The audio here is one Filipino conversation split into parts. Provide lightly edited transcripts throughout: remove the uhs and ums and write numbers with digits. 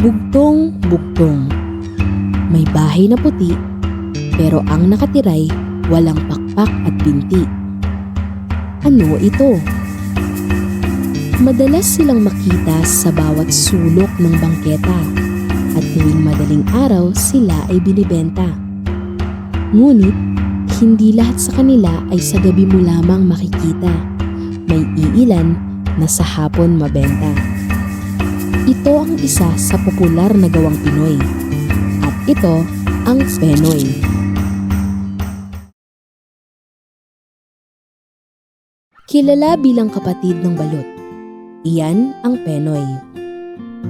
Bugtong-bugtong. May bahay na puti, pero ang nakatiray walang pakpak at binti. Ano ito? Madalas silang makita sa bawat sulok ng bangketa at tuwing madaling araw sila ay binibenta. Ngunit, hindi lahat sa kanila ay sa gabi mo lamang makikita. May iilan na sa hapon mabenta. Ito ang isa sa popular na gawang Pinoy. At ito ang Penoy. Kilala bilang kapatid ng balot. Iyan ang Penoy.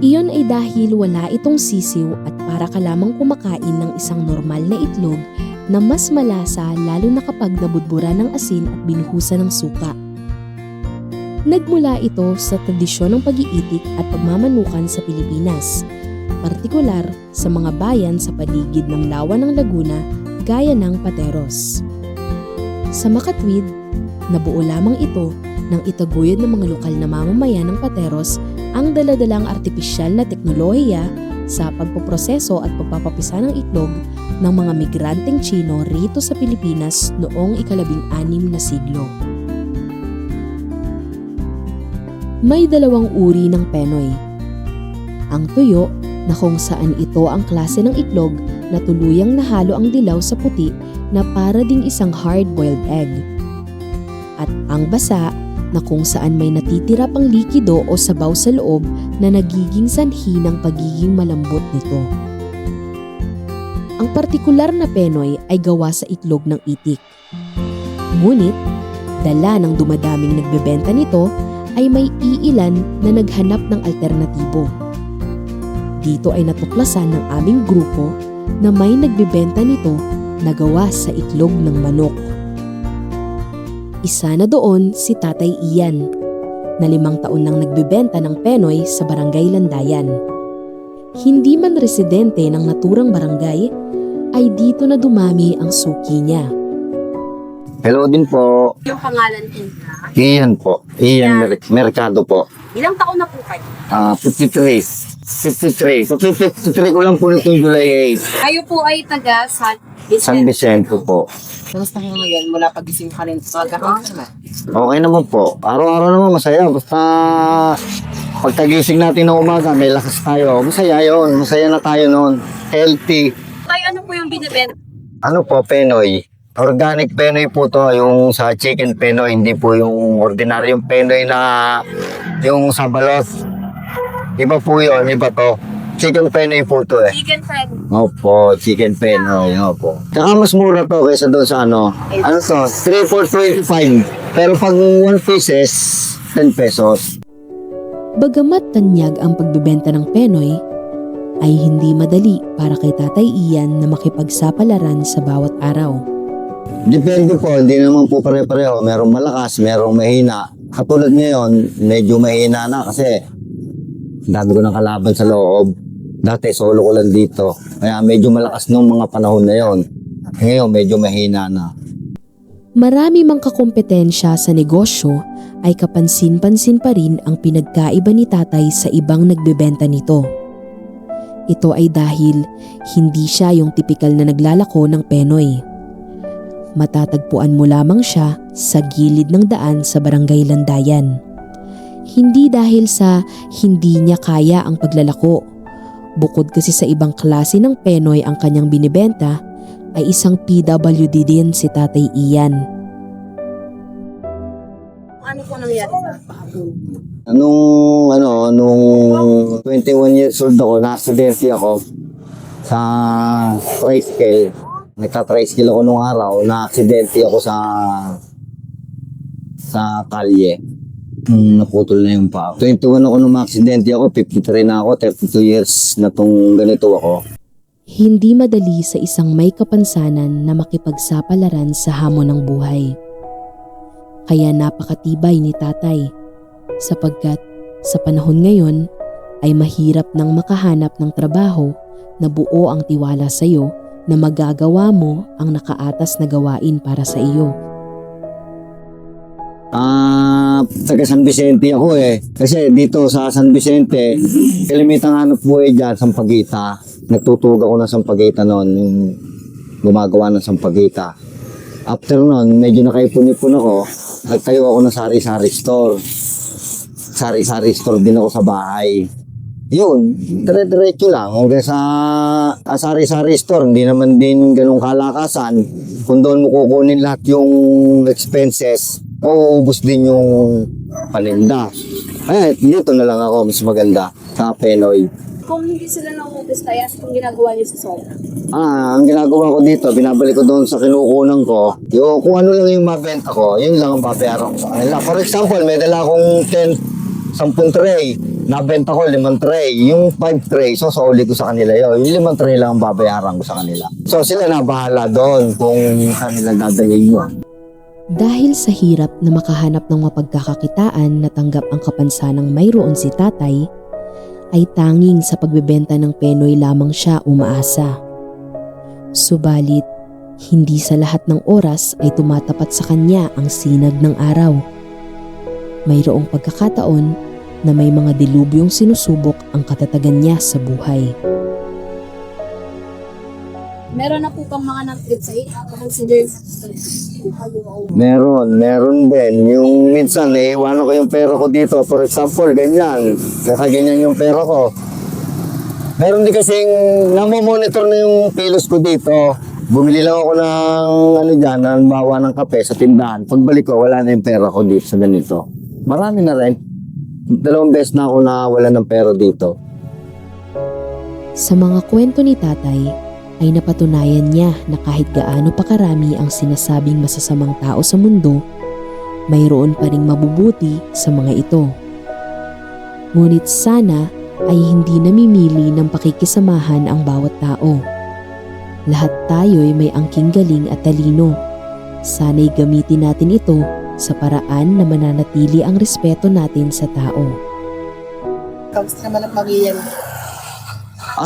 Iyon ay dahil wala itong sisiw at para ka lamang kumakain ng isang normal na itlog na mas malasa lalo na kapag nabudbura ng asin at binuhusan ng suka. Nagmula ito sa tradisyon ng pag-iitik at pagmamanukan sa Pilipinas, partikular sa mga bayan sa paligid ng lawa ng Laguna gaya ng Pateros. Sa makatwid, nabuo lamang ito nang itaguyod ng mga lokal na mamamayan ng Pateros ang daladalang artipisyal na teknolohiya sa pagpoproseso at pagpapapisa ng itlog ng mga migranteng Tsino rito sa Pilipinas noong ika-16 na siglo. May dalawang uri ng Penoy. Ang tuyo na kung saan ito ang klase ng itlog na tuluyang nahalo ang dilaw sa puti na para ding isang hard-boiled egg. At ang basa na kung saan may natitira pang likido o sabaw sa loob na nagiging sanhi ng pagiging malambot nito. Ang partikular na Penoy ay gawa sa itlog ng itik. Ngunit, dala ng dumadaming nagbebenta nito ay may iilan na naghanap ng alternatibo. Dito ay natuklasan ng aming grupo na may nagbebenta nito na gawa sa itlog ng manok. Isa na doon si Tatay Ian, na 5 taon nang nagbebenta ng Penoy sa Barangay Landayan. Hindi man residente ng naturang barangay, ay dito na dumami ang suki niya. Hello din po. Yung pangalan niya. Ian po. Ian Mercado po. Ilang taon na po kayo? 53. 53. So, 53 ko lang po nitong July 8. Kayo po ay taga San Vicente po. Kamusta kayo ngayon mula pagising ka rin sa gano'n naman? Okay naman po. Araw-araw naman masaya. Basta pagtagising natin ng umaga, may lakas tayo. Masaya yun. Masaya na tayo noon. Healthy. Kayo ano po yung binibenta? Ano po, Penoy? Organic Penoy po to. Yung sa chicken Penoy. Hindi po yung ordinaryong Penoy na yung sa balot. Iba po yun. Iba to. Chicken Penoy po to eh. Chicken fried. Opo, chicken Penoy. Opo. Tsaka mas mura to kaysa doon sa ano. Ano to? 3 for 25. Pero pag 1 pieces, 10 pesos. Bagamat tanyag ang pagbebenta ng Penoy, ay hindi madali para kay Tatay Ian na makipagsapalaran sa bawat araw. Depende po, hindi naman po pare-pareho. Merong malakas, merong mahina. Katulad ngayon, medyo mahina na kasi dami ko ng kalaban sa loob. Dati solo ko lang dito. Kaya medyo malakas nung mga panahon na yon. Ngayon medyo mahina na. Marami mang kakompetensya sa negosyo ay kapansin-pansin pa rin ang pinagkaiba ni Tatay sa ibang nagbebenta nito. Ito ay dahil hindi siya yung tipikal na naglalako ng Penoy. Matatagpuan mo lamang siya sa gilid ng daan sa Barangay Landayan. Hindi dahil sa hindi niya kaya ang paglalako. Bukod kasi sa ibang klase ng Penoy ang kanyang binibenta, ay isang PWD din si Tatay Ian. Ano po nangyari sa paa? Nung 21 years old ako, na-aksidente ako sa tricycle. Nagka-tricycle ako nung araw, na-aksidente ako sa kalye. Naputol na yung paa. 21 ako nung ma-aksidente ako, 53 na ako, 32 years na tong ganito ako. Hindi madali sa isang may kapansanan na makipagsapalaran sa hamon ng buhay. Kaya napakatibay ni Tatay, sapagkat sa panahon ngayon ay mahirap nang makahanap ng trabaho na buo ang tiwala sa iyo na magagawa mo ang nakaatas na gawain para sa iyo. taga San Vicente ako eh. Kasi dito sa San Vicente, kalimitang hanap buhay dyan, Sampaguita. Nagtutug ako ng Sampaguita noon, yung gumagawa ng Sampaguita. After noon, medyo nakaipon-ipon ako, nagtayo ako ng sari-sari store. Sari-sari store din ako sa bahay. Yun, dire-diretso lang. Hanggang sa sari-sari store, hindi naman din ganung kalakasan. Kung doon mo kukunin lahat yung expenses, uubos din yung paninda. Eh, dito na lang ako, mas maganda sa Penoy. Kung hindi sila nangubos tayo, kung ginagawa niyo sa sobra. Ang ginagawa ko dito, binabalik ko doon sa kinukunan ko. Yung, kung ano lang yung mabenta ko, yun lang ang babayaran ko sa kanila. For example, may dala akong 10 tray. Nabenta ko 5 tray. Yung 5 tray, so sauli ko sa kanila yun. Yung 5 tray lang ang babayaran ko sa kanila. So sila na bahala doon kung kanila dadalhin yun. Dahil sa hirap na makahanap ng mapagkakakitaan na tanggap ang kapansanang mayroon si tatay, ay tanging sa pagbebenta ng Penoy lamang siya umaasa. Subalit, hindi sa lahat ng oras ay tumatapat sa kanya ang sinag ng araw. Mayroong pagkakataon na may mga dilubyong sinusubok ang katatagan niya sa buhay. Meron na po pang mga nag-trip sa iyo. Consider Meron din. Yung minsan, naiiwanan ko yung pera ko dito. For example, ganyan. Ganyan yung pera ko. Meron din kasing namomonitor na yung kilos ko dito. Bumili lang ako ng ano dyan, ng bawa ng kape sa tindahan. Pagbalik ko, wala na yung pera ko dito sa ganito. Marami na rin. 2 beses na ako na wala ng pera dito. Sa mga kwento ni tatay, ay napatunayan niya na kahit gaano pa karami ang sinasabing masasamang tao sa mundo, mayroon pa ring mabubuti sa mga ito. Ngunit sana ay hindi namimili ng pakikisamahan ang bawat tao. Lahat tayo'y may angking galing at talino. Sana'y gamitin natin ito sa paraan na mananatili ang respeto natin sa tao. Kamusta naman ang pamilya mo?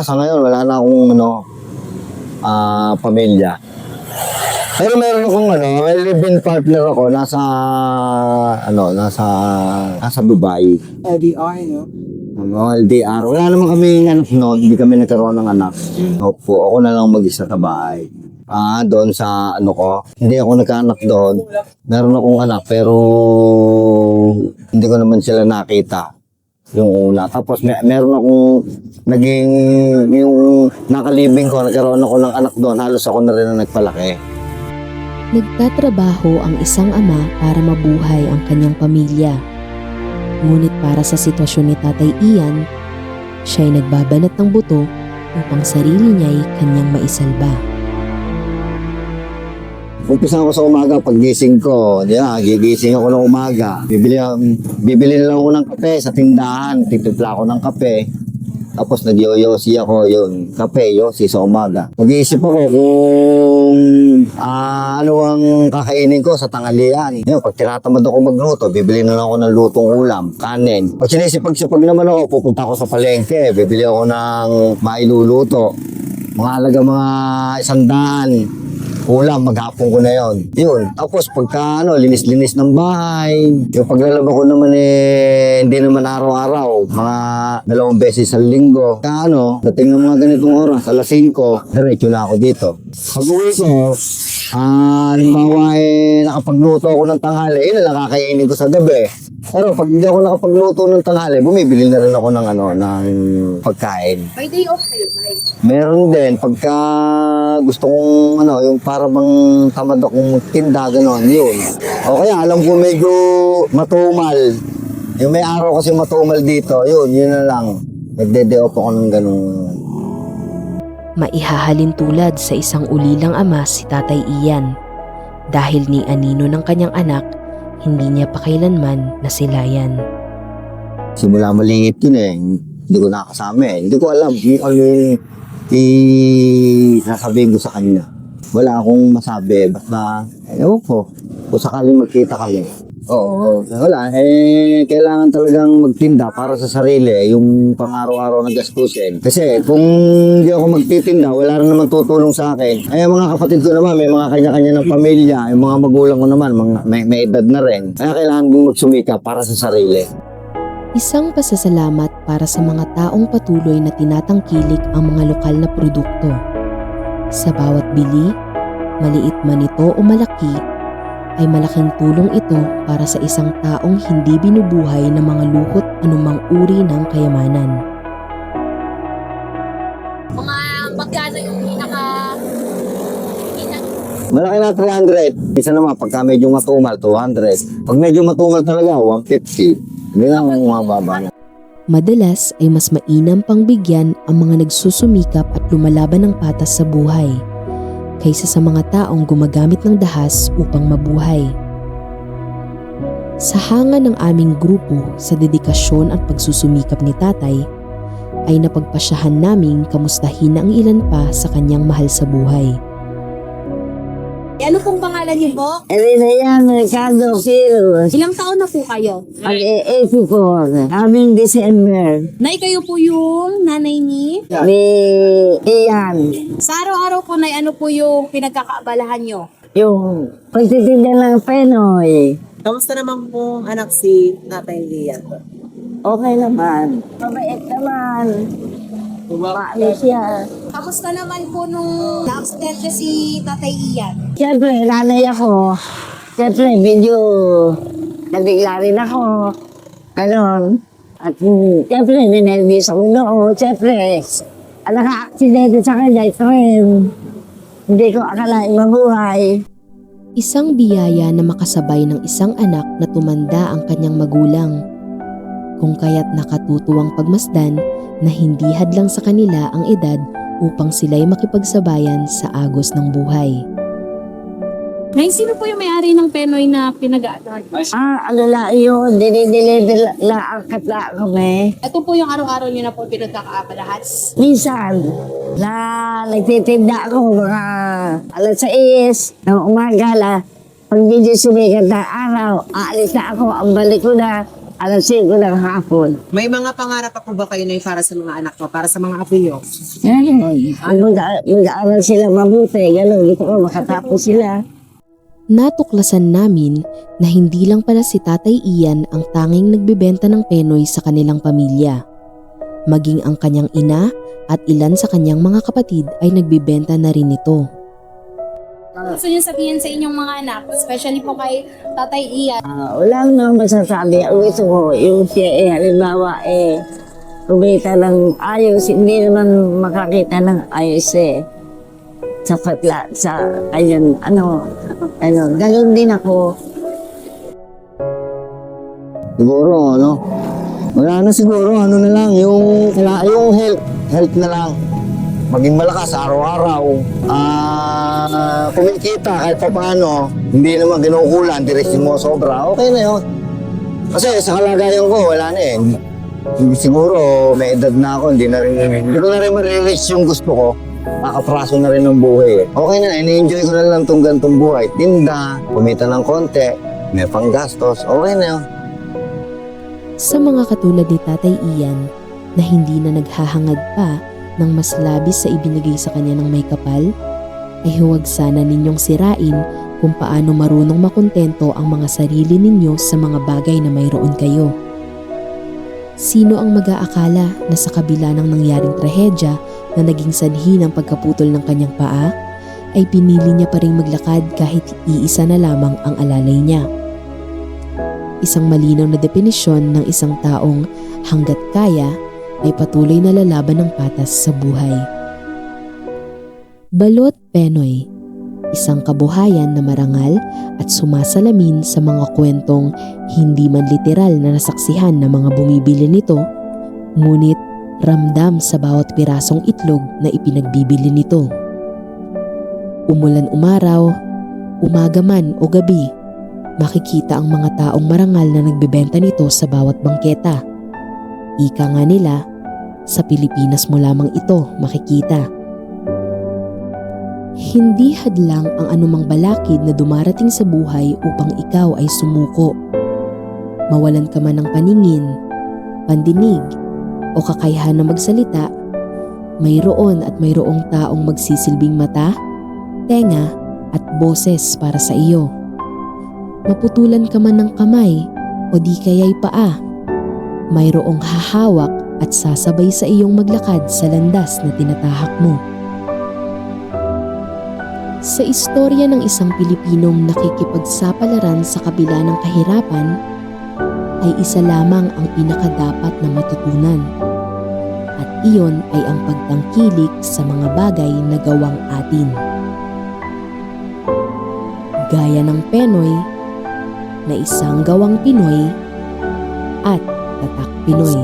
Sa ngayon, wala na akong pamilya. Pero meron akong may live-in partner ako nasa Dubai. LDR, no? LDR. Wala naman kami anak noon, hindi kami nagkaroon ng anak. Opo, ako na lang mag-isa sa bahay. Doon sa hindi ako nagkaanak doon. Meron akong anak pero hindi ko naman sila nakita. Yung una. Tapos meron akong yung nakalibing ko, nagkaroon ako ng anak doon, halos ako na rin ang nagpalaki. Nagtatrabaho ang isang ama para mabuhay ang kanyang pamilya. Ngunit para sa sitwasyon ni Tatay Ian, siya'y nagbabanat ng buto upang sarili niya'y kanyang maisalba. Umpisa ako sa umaga, paggising ko, gigising ako ng umaga. Bibili na lang ako ng kape sa tindahan, titipla ako ng kape. Tapos nagyoyosi ako, yun, kape, yosi sa umaga. Mag-iisip ako kung ano ang kakainin ko sa tanghalian. Yun, pag tinatamad ako magluto, bibili na lang ako ng lutong ulam, kanin. Pag sinisipag-sipag naman ako, pupunta ako sa palengke, bibili ako ng mailuluto. Mga halaga mga 100. Ulam, maghapon ko na yon. Yun. Tapos pagka linis-linis ng bahay. Yung paglalaba ko naman hindi naman araw-araw. Mga 2 beses sa linggo. Dating ng mga ganitong oras, alas 5, diretso na ako dito. Pag-uwi ko, halimbawa nakapagluto ako ng tanghali, yun lang kakainin ko sa gabi. Pero pag hindi ako nakapagluto ng tanghali, bumibili na rin ako ng ng pagkain. May day off kayo, right? Meron din, pagka gusto kong yung para bang tamad akong tinda, gano'n, yun. O kaya alam ko medyo matumal. Yung may araw kasi matumal dito, yun na lang. Nagde-day off ako ng gano'n. Maihahalin tulad sa isang ulilang ama si Tatay Ian. Dahil ni anino ng kanyang anak, hindi niya pa kailanman nasilayan. Simula maliit yun hindi ko nakasama hindi ko alam kung ano yung sasabihin ko sa kanya. Wala akong masabi, basta ewan ko, kung sakaling magkita kami, Oo, wala. Kailangan talagang magtinda para sa sarili, yung pang-araw-araw na gastusin. Kasi kung hindi ako magtitinda, wala rin naman tutulong sa akin. Ay, mga kapatid ko naman, may mga kanya-kanya ng pamilya. Yung mga magulang ko naman, may edad na rin. Kaya kailangan kong magsumika para sa sarili. Isang pasasalamat para sa mga taong patuloy na tinatangkilik ang mga lokal na produkto. Sa bawat bili, maliit man ito o malaki, ay malaking tulong ito para sa isang taong hindi binubuhay ng mga luhot anumang uri ng kayamanan. Mga magkano yung Malaki na 300. Isa naman, pagka medyo matumal, 200. Pag medyo matumal talaga, 150. Hindi na ang mga baba na. Madalas ay mas mainam pang bigyan ang mga nagsusumikap at lumalaban ng patas sa buhay kaysa sa mga taong gumagamit ng dahas upang mabuhay. Sa hanga ng aming grupo sa dedikasyon at pagsusumikap ni tatay, ay napagpasyahan naming kamustahin ang ilan pa sa kanyang mahal sa buhay. Ano pong pangalan niyo po? Elena yan, Ricardo Quiros. Ilang taon na po kayo? Mag-84. Kaming December. Nay, kayo po yung nanay ni? Ni Ian. Sa araw-araw po, Nay, ano po yung pinagkakaabalahan nyo? Yung pagtitinda ng Penoy. Kamusta naman pong anak si Tatay Lian? Okay naman. Mabait naman. Maano siya. Kamusta naman po nung na-aksidente si Tatay Ian? Siyempre, nanay ako. Siyempre, medyo nabigla rin ako. Ganon. At siyempre, ninervous ako noon. Siyempre, ang naka-aksidente sa kanya, ito rin. Hindi ko akalain mabuhay. Isang biyaya na makasabay ng isang anak na tumanda ang kanyang magulang. Kung kaya't nakatutuwang pagmasdan na hindi hadlang sa kanila ang edad upang sila'y makipagsabayan sa agos ng buhay. Nay, sino po yung may-ari ng Penoy na pinag-aatahan? Ano lang yun, dinideliver lang ang katla kami. Ito po yung araw-araw nyo na po pinagkakaabalahan. Minsan, na nagtitinda ako mga alas 6 ng umaga la, pag medyo sumikat na araw, aalis na ako, ang balik ko na alas 5 ng hapon. May mga pangarap pa po ba kayo na para sa mga anak mo, para sa mga apo nyo? Mag-aaral sila mabuti, gano'n, gusto ko makatapos sila. Natuklasan namin na hindi lang pala si Tatay Ian ang tanging nagbebenta ng Penoy sa kanilang pamilya. Maging ang kanyang ina at ilan sa kanyang mga kapatid ay nagbebenta na rin ito. Gusto nyo sabihin sa inyong mga anak, especially po kay Tatay Ian? Wala naman masasabi. Ang gusto ko, yung siya halimbawa kumita ng ayos, hindi naman makakita ng ayos sapat sa kanyang ganun din ako. Siguro, wala na siguro, na lang, yung health na lang. Maging malakas araw-araw. Kumikita kahit pa paano, hindi naman ginukulan, direksin mo sobra, okay na yun. Kasi sa kalagayan ko, wala na eh. Siguro, may edad na ako, hindi ko na rin ma-reach yung gusto ko. Nakapraso na rin ng buhay eh. Okay na, ini-enjoy ko na lang itong gantong buhay. Tinda, kumita ng konti, may panggastos, okay na yun. Sa mga katulad ni Tatay Ian na hindi na naghahangad pa ng mas labis sa ibinigay sa kanya ng may kapal, ay huwag sana ninyong sirain kung paano marunong makontento ang mga sarili ninyo sa mga bagay na mayroon kayo. Sino ang mag-aakala na sa kabila ng nangyaring trahedya na naging sanhi ng pagkaputol ng kanyang paa, ay pinili niya pa rin maglakad kahit iisa na lamang ang alalay niya. Isang malinaw na definisyon ng isang taong hanggat kaya ay patuloy na lalaban ng patas sa buhay. Balot Penoy, isang kabuhayan na marangal at sumasalamin sa mga kwentong hindi man literal na nasaksihan ng mga bumibili nito, ngunit ramdam sa bawat pirasong itlog na ipinagbibili nito. Umulan umaraw, umaga man o gabi, makikita ang mga taong marangal na nagbebenta nito sa bawat bangketa. Ika nga nila, sa Pilipinas mo lamang ito makikita. Hindi hadlang ang anumang balakid na dumarating sa buhay upang ikaw ay sumuko. mawalan ka man ng paningin, pandinig, o kakayahan na magsalita, mayroon at mayroong taong magsisilbing mata, tenga, at boses para sa iyo. Maputulan ka man ng kamay o di kaya'y paa, mayroong hahawak at sasabay sa iyong maglakad sa landas na tinatahak mo. Sa istorya ng isang Pilipinong nakikipagsapalaran sa kabila ng kahirapan, ay isa lamang ang pinakadapat na matutunan. At iyon ay ang pagtangkilik sa mga bagay na gawang atin. Gaya ng Penoy, na isang gawang Pinoy at tatak Pinoy.